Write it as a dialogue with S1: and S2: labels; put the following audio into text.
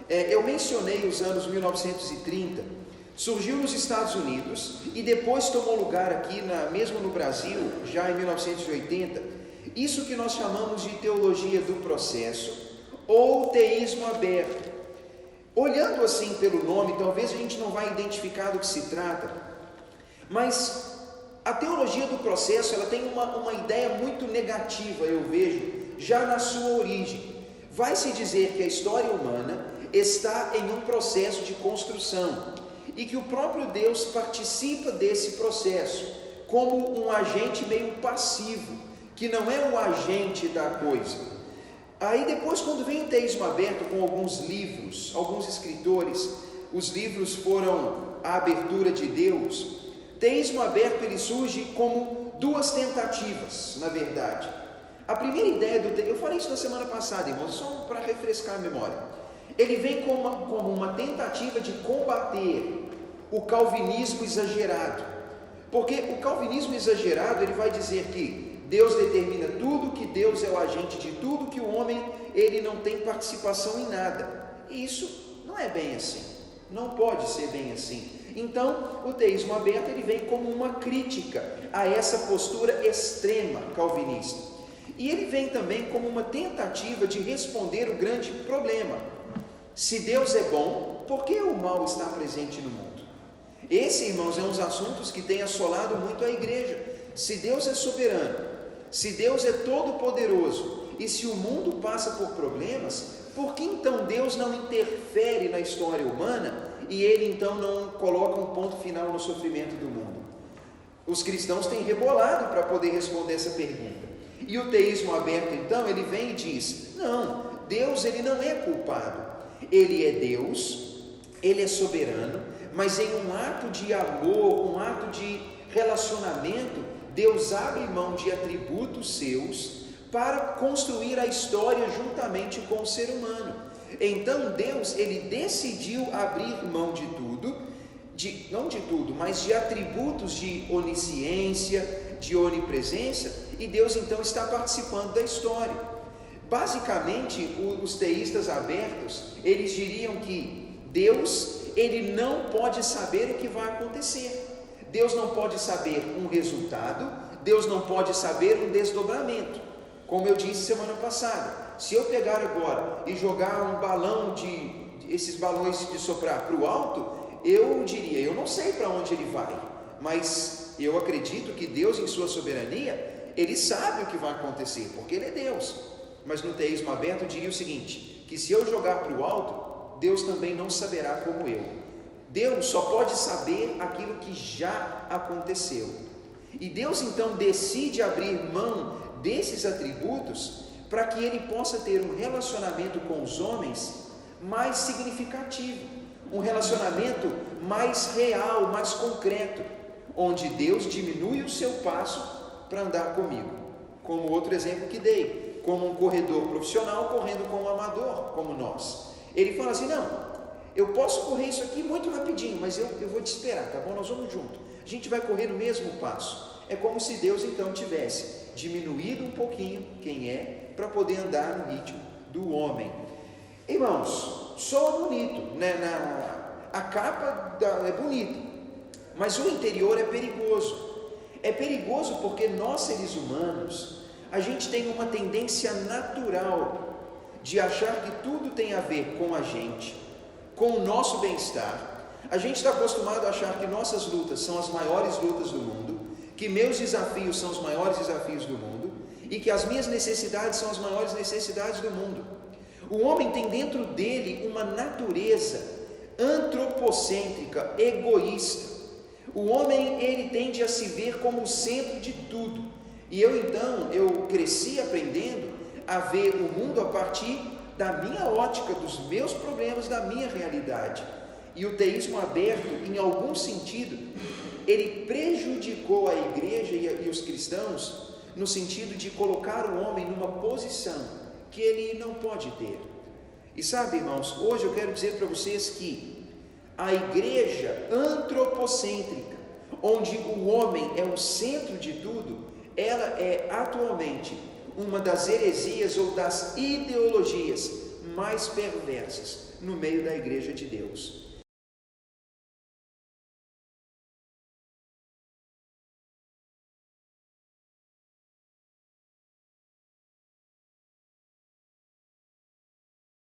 S1: Eu mencionei os anos 1930, surgiu nos Estados Unidos e depois tomou lugar aqui, mesmo no Brasil, já em 1980, isso que nós chamamos de teologia do processo ou teísmo aberto. Olhando assim pelo nome, talvez a gente não vai identificar do que se trata, mas a teologia do processo, ela tem uma ideia muito negativa, eu vejo, já na sua origem. Vai se dizer que a história humana está em um processo de construção e que o próprio Deus participa desse processo como um agente meio passivo, que não é o agente da coisa. Aí depois, quando vem o teísmo aberto com alguns livros, alguns escritores, os livros foram a abertura de Deus. Teísmo aberto, ele surge como duas tentativas, na verdade. A primeira ideia eu falei isso na semana passada, irmãos, só para refrescar a memória. Ele vem como uma tentativa de combater o calvinismo exagerado. Porque o calvinismo exagerado, ele vai dizer que Deus determina tudo, que Deus é o agente de tudo, que o homem, ele não tem participação em nada. E isso não é bem assim, não pode ser bem assim. Então, o teísmo aberto, ele vem como uma crítica a essa postura extrema calvinista. E ele vem também como uma tentativa de responder o grande problema. Se Deus é bom, por que o mal está presente no mundo? Esse, irmãos, é um dos assuntos que tem assolado muito a igreja. Se Deus é soberano, se Deus é todo-poderoso, e se o mundo passa por problemas, por que então Deus não interfere na história humana e Ele então não coloca um ponto final no sofrimento do mundo? Os cristãos têm rebolado para poder responder essa pergunta. E o teísmo aberto então, ele vem e diz, não, Deus ele não é culpado, Ele é Deus, Ele é soberano, mas em um ato de amor, um ato de relacionamento, Deus abre mão de atributos seus para construir a história juntamente com o ser humano. Então Deus, ele decidiu abrir mão de tudo, não de tudo, mas de atributos de onisciência, de onipresença, e Deus então está participando da história. Basicamente, os teístas abertos, eles diriam que Deus, ele não pode saber o que vai acontecer. Deus não pode saber um resultado, Deus não pode saber um desdobramento. Como eu disse semana passada, se eu pegar agora e jogar um balão esses balões de soprar para o alto, eu diria, eu não sei para onde ele vai, mas eu acredito que Deus, em sua soberania, Ele sabe o que vai acontecer, porque Ele é Deus. Mas no teísmo aberto eu diria o seguinte, que se eu jogar para o alto, Deus também não saberá como eu. Deus só pode saber aquilo que já aconteceu. E Deus então decide abrir mão desses atributos para que Ele possa ter um relacionamento com os homens mais significativo, um relacionamento mais real, mais concreto, onde Deus diminui o seu passo para andar comigo, como outro exemplo que dei, como um corredor profissional correndo com um amador, como nós. Ele fala assim, não, eu posso correr isso aqui muito rapidinho, mas eu vou te esperar, tá bom? Nós vamos junto, a gente vai correr no mesmo passo. É como se Deus então tivesse diminuído um pouquinho quem é, para poder andar no ritmo do homem. Irmãos, soa bonito, né? A capa é bonita, mas o interior é perigoso. É perigoso porque nós, seres humanos, a gente tem uma tendência natural de achar que tudo tem a ver com a gente, com o nosso bem-estar. A gente está acostumado a achar que nossas lutas são as maiores lutas do mundo, que meus desafios são os maiores desafios do mundo e que as minhas necessidades são as maiores necessidades do mundo. O homem tem dentro dele uma natureza antropocêntrica, egoísta. O homem, ele tende a se ver como o centro de tudo. E eu cresci aprendendo a ver o mundo a partir da minha ótica, dos meus problemas, da minha realidade. E o teísmo aberto, em algum sentido, ele prejudicou a igreja e os cristãos no sentido de colocar o homem numa posição que ele não pode ter. E sabe, irmãos, hoje eu quero dizer para vocês que a igreja antropocêntrica, onde o homem é o centro de tudo, ela é atualmente uma das heresias ou das ideologias mais perversas no meio da igreja de Deus.